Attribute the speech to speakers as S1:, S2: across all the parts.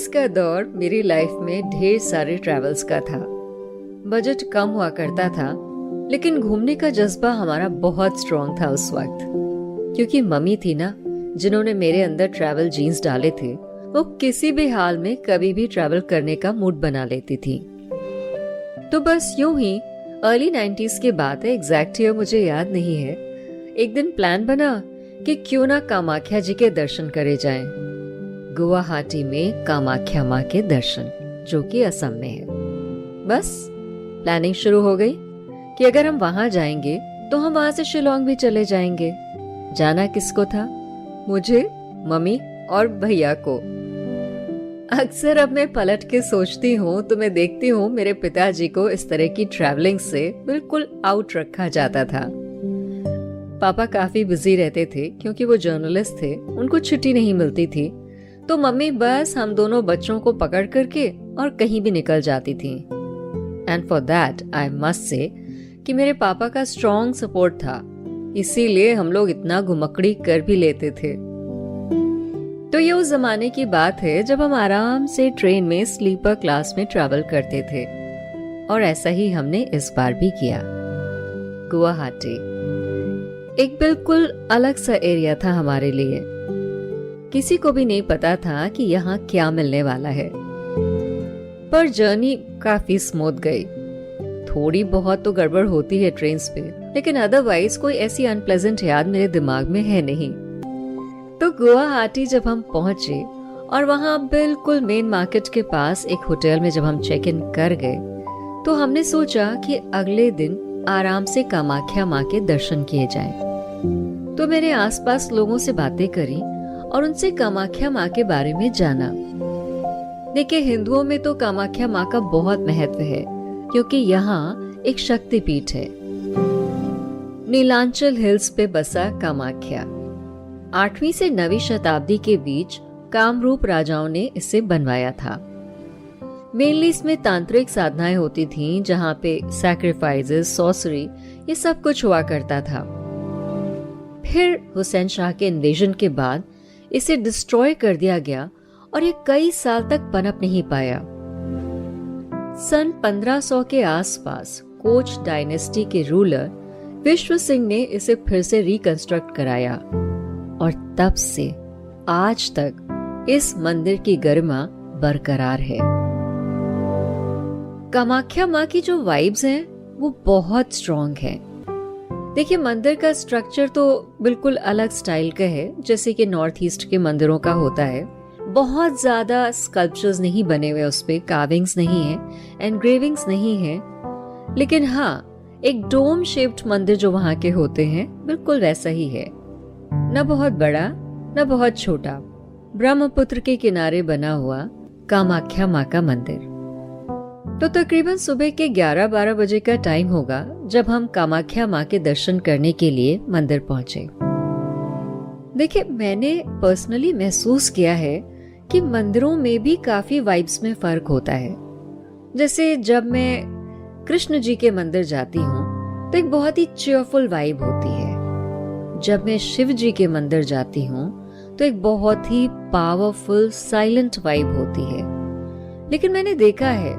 S1: 1990s का दौर मेरी लाइफ में ढेर सारे ट्रैवल्स का था। बजट कम हुआ करता था, लेकिन घूमने का जज्बा हमारा बहुत स्ट्रॉन्ग था उस वक्त, क्योंकि मम्मी थी ना जिन्होंने मेरे अंदर ट्रैवल जीन्स डाले थे। वो किसी भी हाल में कभी भी ट्रैवल करने का मूड बना लेती थी। तो बस यूं ही अर्ली 90s की बात है, एग्जैक्ट ईयर मुझे याद नहीं है। एक दिन प्लान बना कि क्यों ना कामाख्या जी के दर्शन करे जाएं। गुवाहाटी में कामाख्या माँ के दर्शन, जो कि असम में है। बस प्लानिंग शुरू हो गई कि अगर हम वहां जाएंगे तो हम वहां से शिलोंग भी चले जाएंगे। जाना किसको था? मुझे, मम्मी और भैया को। अक्सर अब मैं पलट के सोचती हूँ तो मैं देखती हूँ मेरे पिताजी को इस तरह की ट्रैवलिंग से बिल्कुल आउट रखा जाता था। पापा काफी बिजी रहते थे क्योंकि वो जर्नलिस्ट थे, उनको छुट्टी नहीं मिलती थी। तो मम्मी बस हम दोनों बच्चों को पकड़ करके और कहीं भी निकल जाती थी। And for that I must say कि मेरे पापा का स्ट्रॉन्ग सपोर्ट था, इसीलिए हम लोग इतना घुमकड़ी कर भी लेते थे। तो ये उस जमाने की बात है जब हम आराम से ट्रेन में स्लीपर क्लास में ट्रैवल करते थे, और ऐसा ही हमने इस बार भी किया। गुवाहाटी एक बिल्कुल अलग सा एरिया था हमारे लिए। किसी को भी नहीं पता था कि यहाँ क्या मिलने वाला है, पर जर्नी काफी स्मूथ गई। थोड़ी बहुत तो गड़बड़ होती है ट्रेन्स पे, लेकिन अदरवाइज कोई ऐसी अनप्लेजेंट याद मेरे दिमाग में है नहीं। तो गुवाहाटी जब हम पहुंचे और वहां बिल्कुल मेन मार्केट के पास एक होटल में जब हम चेक इन कर गए, तो हमने सोचा कि अगले दिन आराम से कामाख्या माँ के दर्शन किए जाएं। तो मेरे आसपास लोगों से बातें करी और उनसे कामाख्या माँ के बारे में जाना। देखिए, हिंदुओं में तो कामाख्या माँ का बहुत महत्व है, क्योंकि यहाँ एक शक्तिपीठ है। नीलांचल हिल्स पे बसा कामाख्या 8वीं से 9वीं शताब्दी के बीच कामरूप राजाओं ने इसे बनवाया था। मेनली इसमें तांत्रिक साधनाएं होती थीं, जहाँ पे सैक्रिफाइसेस, सॉर्सरी, ये सब कुछ हुआ करता था। फिर हुसैन शाह के इन्वेजन के बाद इसे डिस्ट्रॉय कर दिया गया और ये कई साल तक पनप नहीं पाया। सन 1500 के आसपास कोच डायनेस्टी के रूलर विश्व सिंह ने इसे फिर से रिकंस्ट्रक्ट कराया, और तब से आज तक इस मंदिर की गरिमा बरकरार है। कामाख्या माँ की जो वाइब्स हैं वो बहुत स्ट्रॉन्ग है। देखिए, मंदिर का स्ट्रक्चर तो बिल्कुल अलग स्टाइल का है, जैसे कि नॉर्थ ईस्ट के मंदिरों का होता है। बहुत ज्यादा स्कल्पचर्स नहीं बने हुए, उस पे कार्विंग्स नहीं है, एनग्रेविंग्स नहीं है, लेकिन हाँ, एक डोम शेप्ड मंदिर जो वहाँ के होते हैं बिल्कुल वैसा ही है। न बहुत बड़ा न बहुत छोटा, ब्रह्मपुत्र के किनारे बना हुआ कामाख्या माँ का मंदिर। तो तकरीबन सुबह के 11-12 बजे का टाइम होगा जब हम कामाख्या माँ के दर्शन करने के लिए मंदिर पहुंचे। देखिए, मैंने पर्सनली महसूस किया है कि मंदिरों में भी काफी वाइब्स में फर्क होता है। जैसे जब मैं कृष्ण जी के मंदिर जाती हूँ तो एक बहुत ही चीयरफुल वाइब होती है। जब मैं शिव जी के मंदिर जाती हूँ तो एक बहुत ही पावरफुल साइलेंट वाइब होती है। लेकिन मैंने देखा है,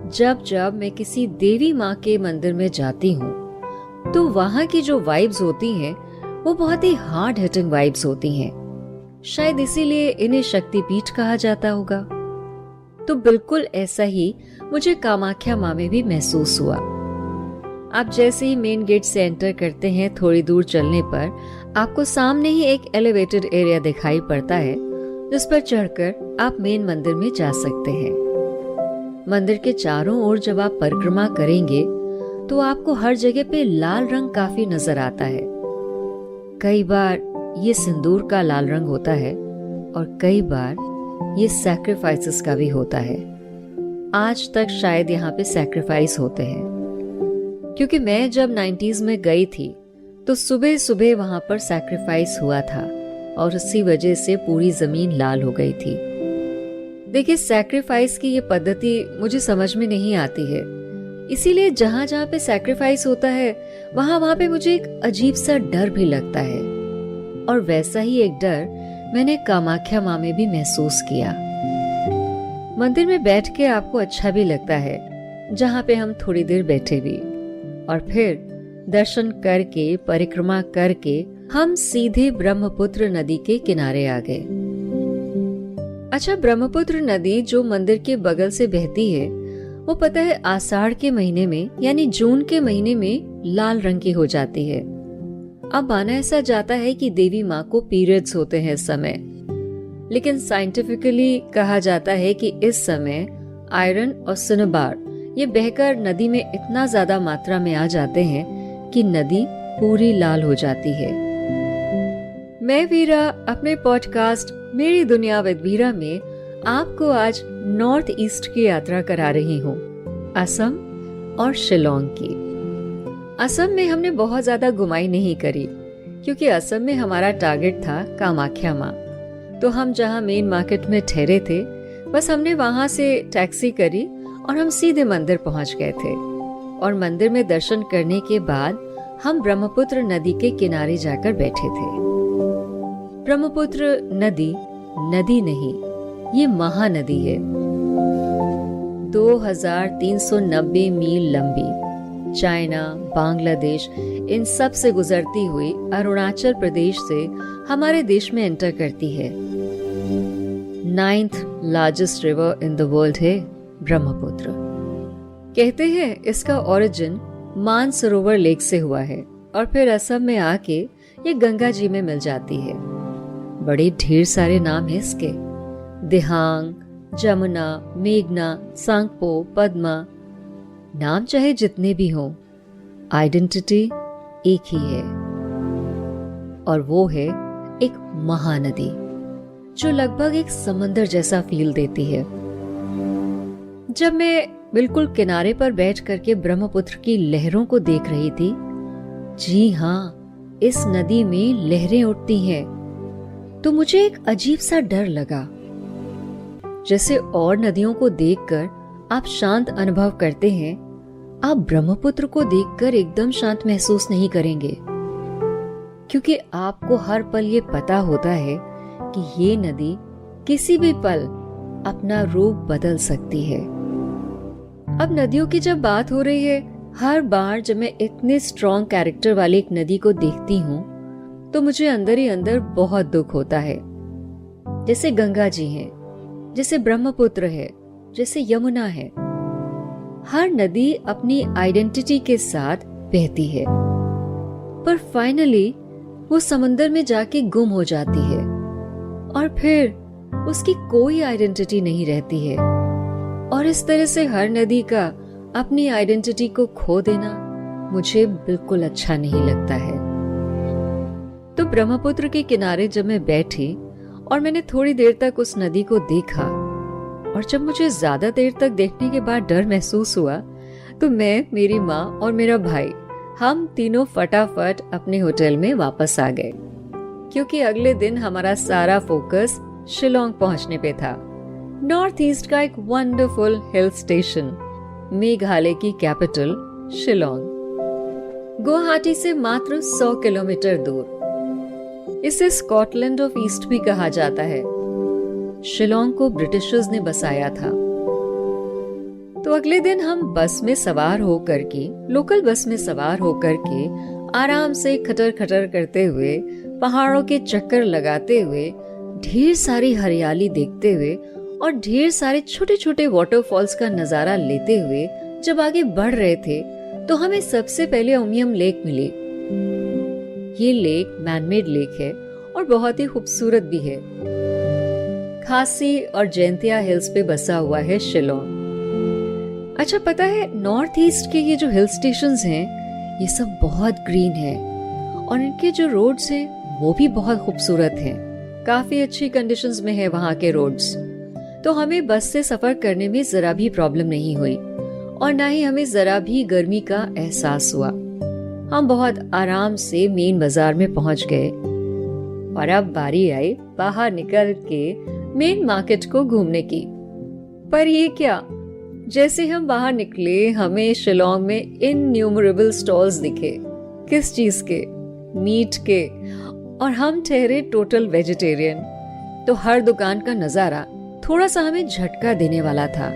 S1: जब जब मैं किसी देवी माँ के मंदिर में जाती हूँ तो वहाँ की जो वाइब्स होती हैं वो बहुत ही हार्ड हिटिंग वाइब्स होती हैं। शायद इसीलिए इन्हें शक्तिपीठ कहा जाता होगा। तो बिल्कुल ऐसा ही मुझे कामाख्या माँ में भी महसूस हुआ। आप जैसे ही मेन गेट से एंटर करते हैं, थोड़ी दूर चलने पर आपको सामने ही एक एलिवेटेड एरिया दिखाई पड़ता है, जिस पर चढ़कर आप मेन मंदिर में जा सकते हैं। मंदिर के चारों ओर जब आप परिक्रमा करेंगे तो आपको हर जगह पे लाल रंग काफी नजर आता है। कई बार ये सिंदूर का लाल रंग होता है और कई बार ये सैक्रिफाइसेस का भी होता है। आज तक शायद यहाँ पे सैक्रिफाइस होते हैं, क्योंकि मैं जब 90s में गई थी तो सुबह सुबह वहां पर सैक्रिफाइस हुआ था और उसी वजह से पूरी जमीन लाल हो गई थी। देखिए, सैक्रिफाइस की ये पद्धति मुझे समझ में नहीं आती है, इसीलिए जहाँ जहाँ पे सैक्रिफाइस होता है वहाँ पे मुझे एक अजीब सा डर भी लगता है। और वैसा ही एक डर मैंने कामाख्या माँ में भी महसूस किया। मंदिर में बैठ के आपको अच्छा भी लगता है, जहाँ पे हम थोड़ी देर बैठे भी, और फिर दर्शन करके परिक्रमा करके हम सीधे ब्रह्मपुत्र नदी के किनारे आ गए। अच्छा, ब्रह्मपुत्र नदी जो मंदिर के बगल से बहती है, वो पता है आषाढ़ के महीने में यानी जून के महीने में लाल रंग की हो जाती है। अब माना ऐसा जाता है कि देवी माँ को पीरियड्स होते हैं इस समय, लेकिन साइंटिफिकली कहा जाता है कि इस समय आयरन और सिनेबार ये बहकर नदी में इतना ज्यादा मात्रा में आ जाते हैं कि नदी पूरी लाल हो जाती है। मैं वीरा अपने पॉडकास्ट मेरी दुनिया विद वीरा में आपको आज नॉर्थ ईस्ट की यात्रा करा रही हूँ, असम और शिलोंग की। असम में हमने बहुत ज्यादा घुमाई नहीं करी, क्योंकि असम में हमारा टारगेट था कामाख्या माँ। तो हम जहाँ मेन मार्केट में ठहरे थे, बस हमने वहां से टैक्सी करी और हम सीधे मंदिर पहुंच गए थे। और मंदिर में दर्शन करने के बाद हम ब्रह्मपुत्र नदी के किनारे जाकर बैठे थे। ब्रह्मपुत्र नदी नदी नहीं, ये महानदी है। 2390 मील लंबी, चाइना, बांग्लादेश इन सब से गुजरती हुई अरुणाचल प्रदेश से हमारे देश में एंटर करती है। 9th largest river in the world है ब्रह्मपुत्र। कहते हैं इसका ओरिजिन मानसरोवर लेक से हुआ है और फिर असम में आके ये गंगा जी में मिल जाती है। बड़े ढेर सारे नाम है इसके, दिहांग, जमुना, मेघना, सांगपो, पद्मा। नाम चाहे जितने भी हों, आइडेंटिटी एक ही है, और वो है एक महानदी जो लगभग एक समंदर जैसा फील देती है। जब मैं बिल्कुल किनारे पर बैठ करके ब्रह्मपुत्र की लहरों को देख रही थी, जी हाँ, इस नदी में लहरें उठती हैं, तो मुझे एक अजीब सा डर लगा। जैसे और नदियों को देखकर आप शांत अनुभव करते हैं, आप ब्रह्मपुत्र को देखकर एकदम शांत महसूस नहीं करेंगे, क्योंकि आपको हर पल ये पता होता है कि ये नदी किसी भी पल अपना रूप बदल सकती है। अब नदियों की जब बात हो रही है, हर बार जब मैं इतने स्ट्रॉन्ग कैरेक्टर वाली एक नदी को देखती हूँ, तो मुझे अंदर ही अंदर बहुत दुख होता है। जैसे गंगा जी है, जैसे ब्रह्मपुत्र है, जैसे यमुना है। हर नदी अपनी आइडेंटिटी के साथ बहती है, पर फाइनली वो समंदर में जाके गुम हो जाती है और फिर उसकी कोई आइडेंटिटी नहीं रहती है। और इस तरह से हर नदी का अपनी आइडेंटिटी को खो देना मुझे बिल्कुल अच्छा नहीं लगता है। तो ब्रह्मपुत्र के किनारे जब मैं बैठी और मैंने थोड़ी देर तक उस नदी को देखा, और जब मुझे ज्यादा देर तक देखने के बाद डर महसूस हुआ, तो मैं, मेरी माँ और मेरा भाई, हम तीनों फटाफट अपने होटल में वापस आ गए, क्योंकि अगले दिन हमारा सारा फोकस शिलोंग पहुंचने पे था। नॉर्थ ईस्ट का एक वंडरफुल हिल स्टेशन, मेघालय की कैपिटल शिलोंग, गुवाहाटी से मात्र 100 किलोमीटर दूर। इसे स्कॉटलैंड ऑफ ईस्ट भी कहा जाता है। शिलोंग को ब्रिटिशर्स ने बसाया था। तो अगले दिन हम बस में सवार होकर के, लोकल बस में सवार होकर के आराम से खटर खटर करते हुए, पहाड़ों के चक्कर लगाते हुए, ढेर सारी हरियाली देखते हुए और ढेर सारे छोटे छोटे वाटरफॉल्स का नजारा लेते हुए जब आगे बढ़ रहे थे, तो हमें सबसे पहले उमियम लेक मिली। ये लेक मैनमेड लेक है और बहुत ही खूबसूरत भी है। खासी और जैंतिया हिल्स पे बसा हुआ है शिलोंग। अच्छा, पता है नॉर्थ ईस्ट के ये जो हिल स्टेशंस हैं, ये सब बहुत ग्रीन है और इनके जो रोड्स हैं वो भी बहुत खूबसूरत हैं। काफी अच्छी कंडीशंस में है वहाँ के रोड्स। तो हमें बस से सफर करने में जरा भी प्रॉब्लम नहीं हुई और ना ही हमें जरा भी गर्मी का एहसास हुआ। हम बहुत आराम से मेन बाजार में पहुंच गए और अब बारी आई बाहर निकल के मेन मार्केट को घूमने की। पर ये क्या, जैसे हम बाहर निकले हमें शिलोंग में इनन्यूमरेबल स्टॉल्स दिखे। किस चीज के? मीट के। और हम ठहरे टोटल वेजिटेरियन, तो हर दुकान का नजारा थोड़ा सा हमें झटका देने वाला था।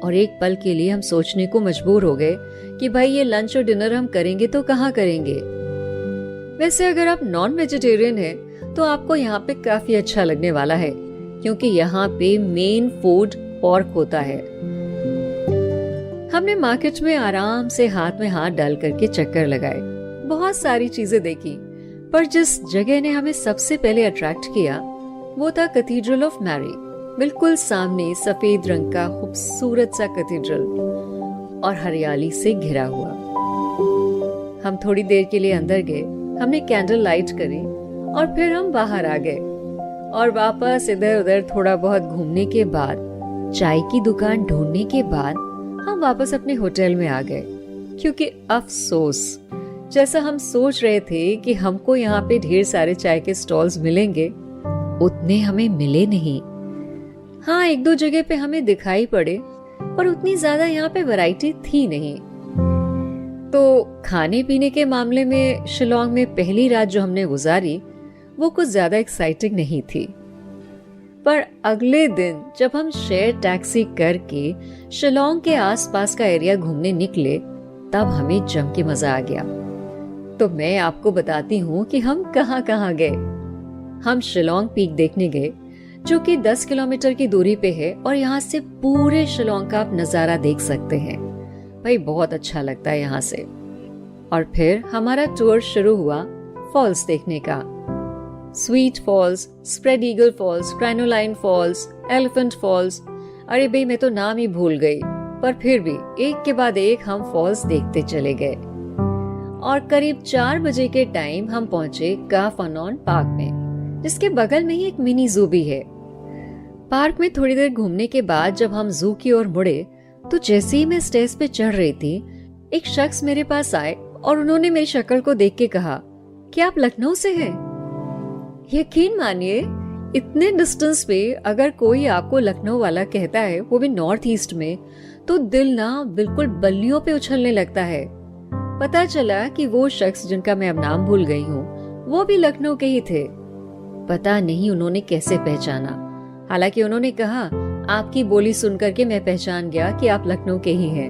S1: और एक पल के लिए हम सोचने को मजबूर हो गए कि भाई ये लंच और डिनर हम करेंगे तो कहाँ करेंगे। वैसे अगर आप नॉन वेजिटेरियन हैं तो आपको यहाँ पे काफी अच्छा लगने वाला है, क्योंकि यहाँ पे मेन फूड पोर्क होता है। हमने मार्केट में आराम से हाथ में हाथ डाल करके चक्कर लगाए, बहुत सारी चीजें देखी, पर जिस जगह ने हमें सबसे पहले अट्रैक्ट किया वो था कैथेड्रल ऑफ मैरी। बिल्कुल सामने सफेद रंग का खूबसूरत सा कैथेड्रल और हरियाली से घिरा हुआ। हम थोड़ी देर के लिए अंदर गए, हमने कैंडल लाइट करी और फिर हम बाहर आ गए और वापस इधर उधर थोड़ा बहुत घूमने के बाद, चाय की दुकान ढूंढने के बाद हम वापस अपने होटल में आ गए। क्योंकि अफसोस, जैसा हम सोच रहे थे कि हमको यहाँ पे ढेर सारे चाय के स्टॉल्स मिलेंगे, उतने हमें मिले नहीं। हाँ, एक दो जगह पे हमें दिखाई पड़े, पर उतनी ज्यादा यहाँ पे वैरायटी थी नहीं। तो खाने पीने के मामले में शिलोंग में पहली रात जो हमने गुजारी वो कुछ ज्यादा एक्साइटिंग नहीं थी। पर अगले दिन जब हम शेयर टैक्सी करके शिलोंग के आसपास का एरिया घूमने निकले, तब हमें जम के मजा आ गया। तो मैं आपको बताती हूँ कि हम कहाँ कहाँ गए। हम शिलोंग पीक देखने गए, जो कि 10 किलोमीटर की दूरी पे है और यहाँ से पूरे शिलोंग का आप नजारा देख सकते हैं। भाई बहुत अच्छा लगता है यहाँ से। और फिर हमारा टूर शुरू हुआ फॉल्स देखने का। Sweet falls, spread eagle falls, crinoline falls, elephant falls. अरे भाई मैं तो नाम ही भूल गई, पर फिर भी एक के बाद एक हम फॉल्स देखते चले गए। और करीब 4 बजे के टाइम हम पहुंचे का फनॉन पार्क में, जिसके बगल में ही एक मिनी जू भी है। पार्क में थोड़ी देर घूमने के बाद जब हम जू की ओर मुड़े, तो जैसे ही मैं स्टेज पे चढ़ रही थी, एक शख्स मेरे पास आए और उन्होंने मेरी शक्ल को देख के कहा, क्या आप लखनऊ से हैं? यकीन मानिए, इतने डिस्टेंस पे अगर कोई आपको लखनऊ वाला कहता है, वो भी नॉर्थ ईस्ट में, तो दिल ना बिल्कुल बल्लियों पे उछलने लगता है। पता चला कि वो शख्स जिनका मैं अब नाम भूल गई हूँ, वो भी लखनऊ के ही थे। पता नहीं उन्होंने कैसे पहचाना। हालांकि उन्होंने कहा, आपकी बोली सुनकर के मैं पहचान गया कि आप लखनऊ के ही हैं।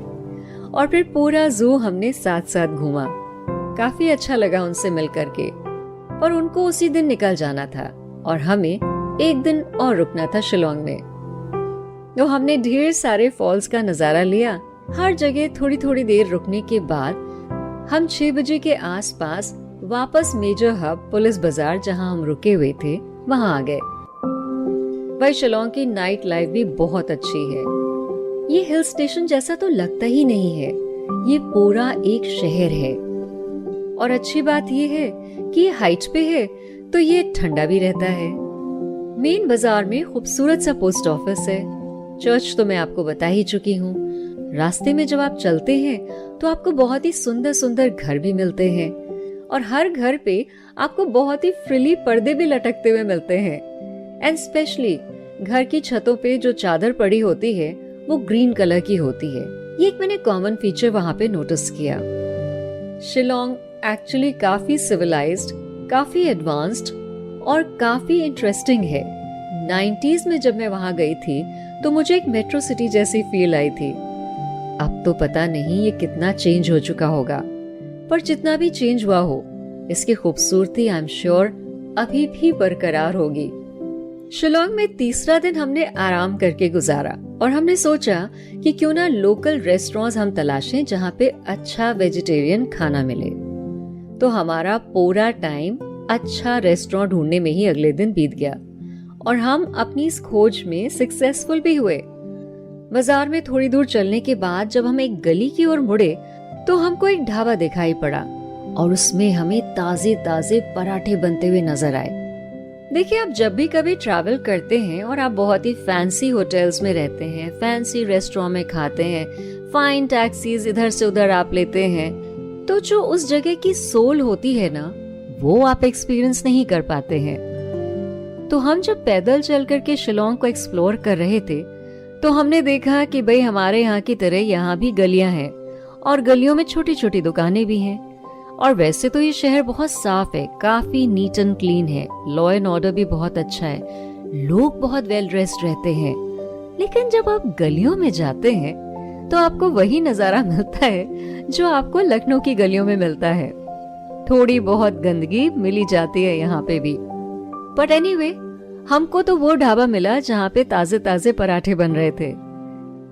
S1: और फिर पूरा जू हमने साथ साथ घूमा। काफी अच्छा लगा उनसे मिल करके। पर उनको उसी दिन निकल जाना था और हमें एक दिन और रुकना था शिलोंग में। तो हमने ढेर सारे फॉल्स का नजारा लिया। हर जगह थोड़ी थोड़ी देर रुकने के बाद हम 6 बजे के आसपास वापस मेजर हब पुलिस बाजार, जहां हम रुके हुए थे, वहां आ गए। भाई शिलोंग की नाइट लाइफ भी बहुत अच्छी है। ये हिल स्टेशन जैसा तो लगता ही नहीं है, ये पूरा एक शहर है। और अच्छी बात ये है कि ये हाइट पे है, तो ये ठंडा भी रहता है। मेन बाजार में खूबसूरत सा पोस्ट ऑफिस है। चर्च तो मैं आपको बता ही चुकी हूँ। रास्ते में जब आप चलते हैं तो आपको बहुत ही सुंदर सुंदर घर भी मिलते हैं, और हर घर पे आपको बहुत ही फ्रिली पर्दे भी लटकते हुए मिलते हैं। एंड स्पेशली घर की छतों पे जो चादर पड़ी होती है वो ग्रीन कलर की होती है। ये एक मैंने कॉमन फीचर वहां पे नोटिस किया। शिलोंग एक्चुअली काफी सिविलाइज्ड, काफी एडवांस्ड और काफी इंटरेस्टिंग है। 90s में जब मैं वहां गई थी तो मुझे एक मेट्रो सिटी जैसी फील आई थी। अब तो पता नहीं ये कितना चेंज हो चुका होगा, पर जितना भी चेंज हुआ हो, इसकी खूबसूरती आई एम श्योर अभी भी बरकरार होगी। शिलोंग में तीसरा दिन हमने आराम करके गुजारा और हमने सोचा कि क्यों ना लोकल रेस्टोरेंट्स हम तलाशें जहाँ पे अच्छा वेजिटेरियन खाना मिले। तो हमारा पूरा टाइम अच्छा रेस्टोरेंट ढूंढने में ही अगले दिन बीत गया और हम अपनी इस खोज में सक्सेसफुल भी हुए। बाजार में थोड़ी दूर चलने के बाद जब हम एक गली की ओर मुड़े तो हमको एक ढाबा दिखाई पड़ा और उसमें हमें ताजे ताजे पराठे बनते हुए नजर आए। देखिए, आप जब भी कभी ट्रैवल करते हैं और आप बहुत ही फैंसी होटल्स में रहते हैं, फैंसी रेस्टोरेंट में खाते हैं, फाइन टैक्सीज इधर से उधर आप लेते हैं, तो जो उस जगह की सोल होती है ना, वो आप एक्सपीरियंस नहीं कर पाते हैं। तो हम जब पैदल चल करके शिलोंग को एक्सप्लोर कर रहे थे तो हमने देखा कि भाई हमारे यहाँ की तरह यहाँ भी गलियां हैं और गलियों में छोटी छोटी दुकानें भी हैं। और वैसे तो ये शहर बहुत साफ है, काफी नीट एंड क्लीन है, लॉ एंड ऑर्डर भी बहुत अच्छा है, लोग बहुत वेल ड्रेस्ड रहते हैं, लेकिन जब आप गलियों में जाते हैं तो आपको वही नजारा मिलता है जो आपको लखनऊ की गलियों में मिलता है। थोड़ी बहुत गंदगी मिली जाती है यहाँ पे भी, बट एनीवे, हमको तो वो ढाबा मिला जहाँ पे ताजे ताजे पराठे बन रहे थे।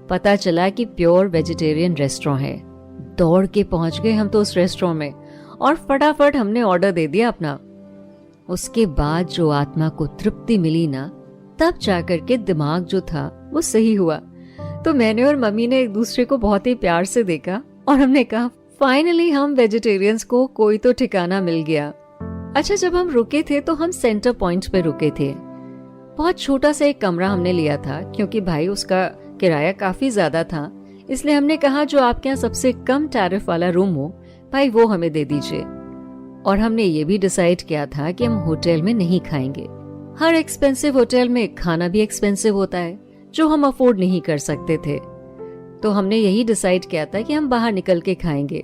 S1: पता चला कि प्योर वेजिटेरियन रेस्टोरेंट है। दौड़ के पहुंच गए हम तो उस रेस्टोरेंट में और फटाफट हमने ऑर्डर दे दिया अपना। उसके बाद जो आत्मा को तृप्ति मिली ना, तब जाकर के दिमाग जो था वो सही हुआ। तो मैंने और मम्मी ने एक दूसरे को बहुत ही प्यार से देखा और हमने कहा फाइनली हम वेजिटेरियंस को कोई तो ठिकाना मिल गया। अच्छा, जब हम रुके थे तो हम सेंटर पॉइंट पे रुके थे। बहुत छोटा सा एक कमरा हमने लिया था क्योंकि भाई उसका किराया काफी ज्यादा था, इसलिए हमने कहा जो आपके यहाँ सबसे कम टैरिफ वाला रूम हो भाई वो हमें दे दीजिए। और हमने ये भी डिसाइड किया था कि हम होटल में नहीं खाएंगे। हर एक्सपेंसिव होटल में खाना भी एक्सपेंसिव होता है जो हम अफोर्ड नहीं कर सकते थे। तो हमने यही डिसाइड किया था कि हम बाहर निकल के खाएंगे।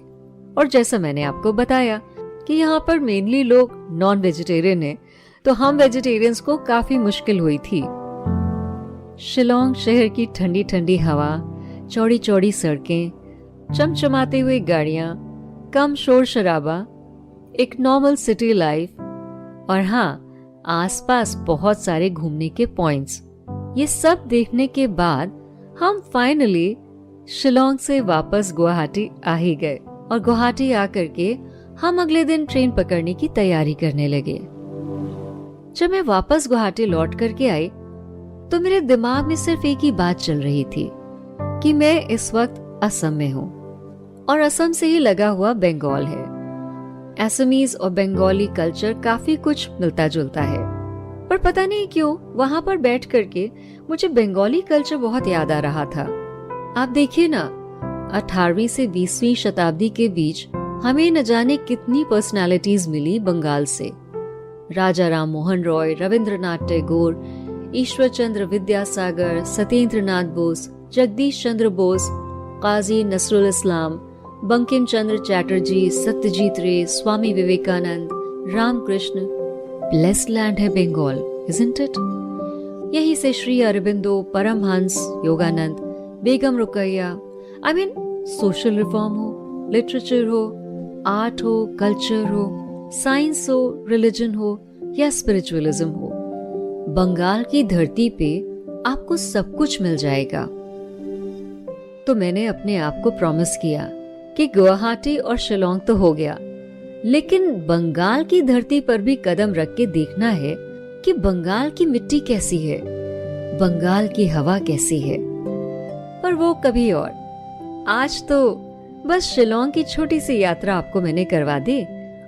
S1: और जैसा मैंने आपको बताया कि यहाँ पर मेनली लोग नॉन वेजिटेरियन है, तो हम वेजिटेरियंस को काफी मुश्किल हुई थी। शिलोंग शहर की ठंडी ठंडी हवा, चौड़ी चौड़ी सड़कें, चमचमाते हुए गाड़ियां, कम शोर शराबा, एक नॉर्मल सिटी लाइफ, और हाँ, आसपास बहुत सारे घूमने के पॉइंट्स। ये सब देखने के बाद हम फाइनली शिलोंग से वापस गुवाहाटी आ ही गए। और गुवाहाटी आकर के हम अगले दिन ट्रेन पकड़ने की तैयारी करने लगे। जब मैं वापस गुवाहाटी लौट करके आई तो मेरे दिमाग में सिर्फ एक ही बात चल रही थी कि मैं इस वक्त असम में हूँ और असम से ही लगा हुआ बंगाल है। असमीज और बंगाली कल्चर काफी कुछ मिलता जुलता है, पर पता नहीं क्यों वहाँ पर बैठ करके मुझे बंगाली कल्चर बहुत याद आ रहा था। आप देखिए ना, 18वीं से 20वीं शताब्दी के बीच हमें न जाने कितनी पर्सनालिटीज मिली बंगाल से। राजा राम मोहन रॉय, रविंद्रनाथ टैगोर, ईश्वर चंद्र विद्यासागर, सत्येंद्र नाथ बोस, जगदीश चंद्र बोस, काजी नसरुल इस्लाम, बंकिम चंद्र चैटर्जी, सत्यजीत रे, स्वामी विवेकानंद, रामकृष्ण। ब्लेस्ड लैंड है बंगाल, इजंट इट? यहीं से Shri Aurobindo, Paramahansa Yogananda, Begum Rokeya, I mean social reform हो, लिटरेचर हो, आर्ट हो, कल्चर हो, साइंस हो, रिलीजन हो या स्पिरिचुअलिज्म हो, बंगाल की धरती पे आपको सब कुछ मिल जाएगा। तो मैंने अपने आप को प्रॉमिस किया कि गुवाहाटी और शिलोंग तो हो गया, लेकिन बंगाल की धरती पर भी कदम रख के देखना है कि बंगाल की मिट्टी कैसी है, बंगाल की हवा कैसी है। पर वो कभी और। आज तो बस शिलोंग की छोटी सी यात्रा आपको मैंने करवा दी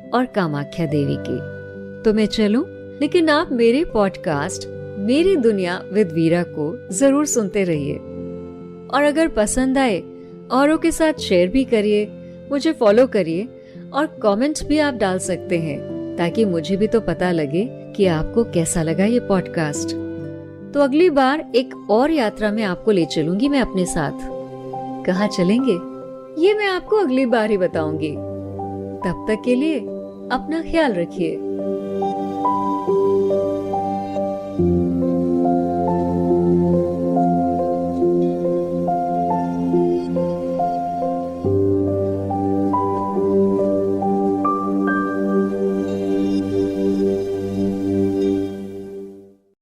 S1: और कामाख्या देवी की। तो मैं चलूं, लेकिन आप मेरे पॉडकास्ट मेरी दुनिया विद वीरा को जरूर सुनते रहिए। और अगर पसंद आए औरों के साथ शेयर भी करिए, मुझे फॉलो करिए और कमेंट भी आप डाल सकते हैं, ताकि मुझे भी तो पता लगे कि आपको कैसा लगा ये पॉडकास्ट। तो अगली बार एक और यात्रा में आपको ले चलूंगी मैं अपने साथ। कहाँ चलेंगे ये मैं आपको अगली बार ही बताऊंगी। तब तक के लिए अपना ख्याल रखिए।